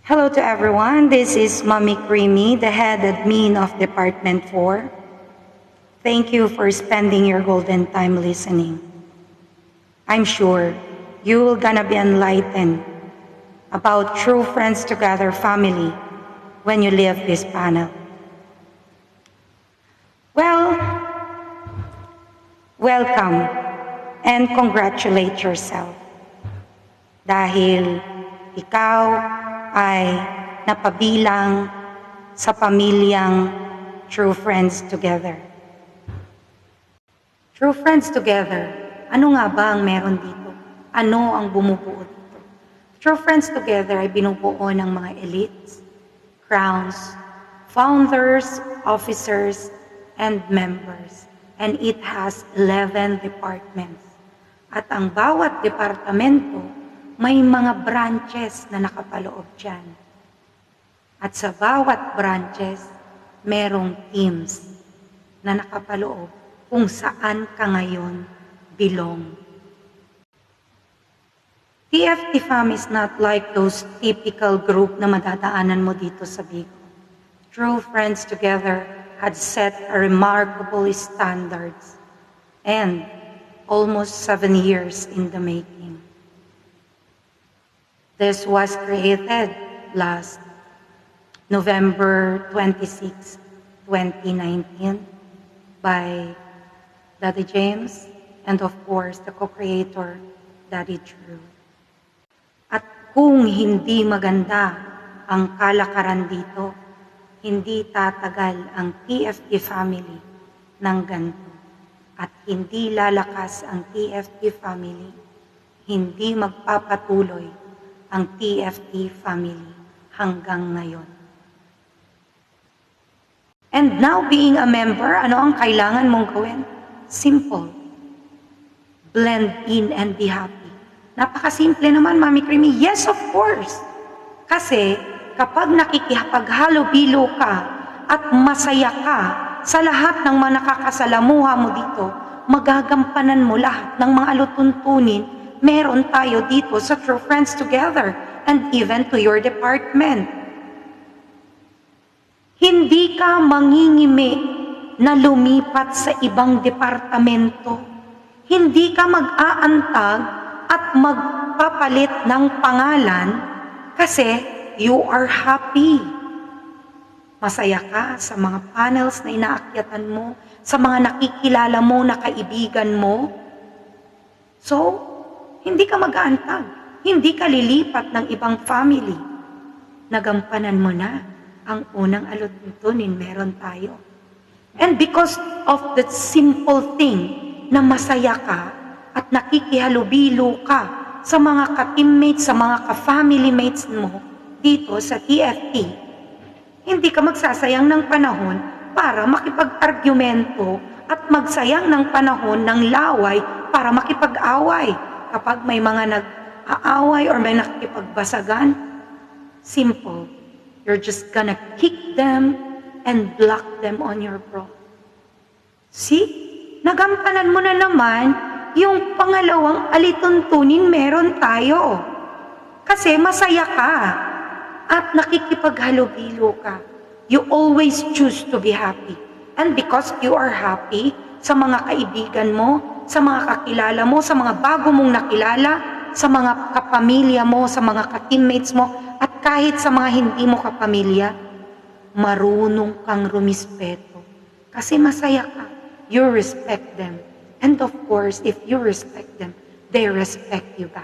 Hello to everyone. This is Mami Creamy, the head admin of Department 4. Thank you for spending your golden time listening. I'm sure you will gonna be enlightened about true Friends Together family when you leave this panel. Well, welcome and congratulate yourself dahil ikaw ay napabilang sa pamilyang True Friends Together. True Friends Together, ano nga ba ang meron dito? Ano ang bumubuo dito? True Friends Together ay binubuo ng mga elites, crowns, founders, officers, and members. And it has 11 departments. At ang bawat departamento may mga branches na nakapaloob dyan. At sa bawat branches, merong teams na nakapaloob kung saan ka ngayon belong. TFT fam is not like those typical group na madadaanan mo dito sa Bicol. True Friends Together had set a remarkable standards and almost 7 years in the making. This was created last November 26, 2019 by Daddy James and of course the co-creator, Daddy Drew. At kung hindi maganda ang kalakaran dito, hindi tatagal ang TFT family ng ganito. At hindi lalakas ang TFT family, hindi magpapatuloy ang TFT family hanggang ngayon. And now being a member, ano ang kailangan mong gawin? Simple. Blend in and be happy. Napakasimple naman, Mami Creamy. Yes, of course. Kasi kapag nakikipaghalubilo ka at masaya ka sa lahat ng mga nakakasalamuha mo dito, magagampanan mo lahat ng mga alutuntunin meron tayo dito sa True Friends Together and even to your department. Hindi ka mangingimi na lumipat sa ibang departamento. Hindi ka mag-aantag at magpapalit ng pangalan kasi you are happy. Masaya ka sa mga panels na inaakyatan mo, sa mga nakikilala mo na kaibigan mo. So, hindi ka mag-aantag, hindi ka lilipat ng ibang family. Nagampanan mo na ang unang alutuntunin meron tayo. And because of that simple thing na masaya ka at nakikihalubilo ka sa mga ka-teammates, sa mga ka-family mates mo dito sa TFT, hindi ka magsasayang ng panahon para makipag-argumento at magsayang ng panahon ng laway para makipag-away. Kapag may mga nag-aaway or may nakikipagbasagan, simple. You're just gonna kick them and block them on your profile. See? Nagampanan mo na naman yung pangalawang alituntunin meron tayo. Kasi masaya ka at nakikipaghalubilo ka. You always choose to be happy. And because you are happy sa mga kaibigan mo, sa mga kakilala mo, sa mga bago mong nakilala, sa mga kapamilya mo, sa mga ka-teammates mo, at kahit sa mga hindi mo kapamilya, marunong kang rumispeto. Kasi masaya ka. You respect them. And of course, if you respect them, they respect you back.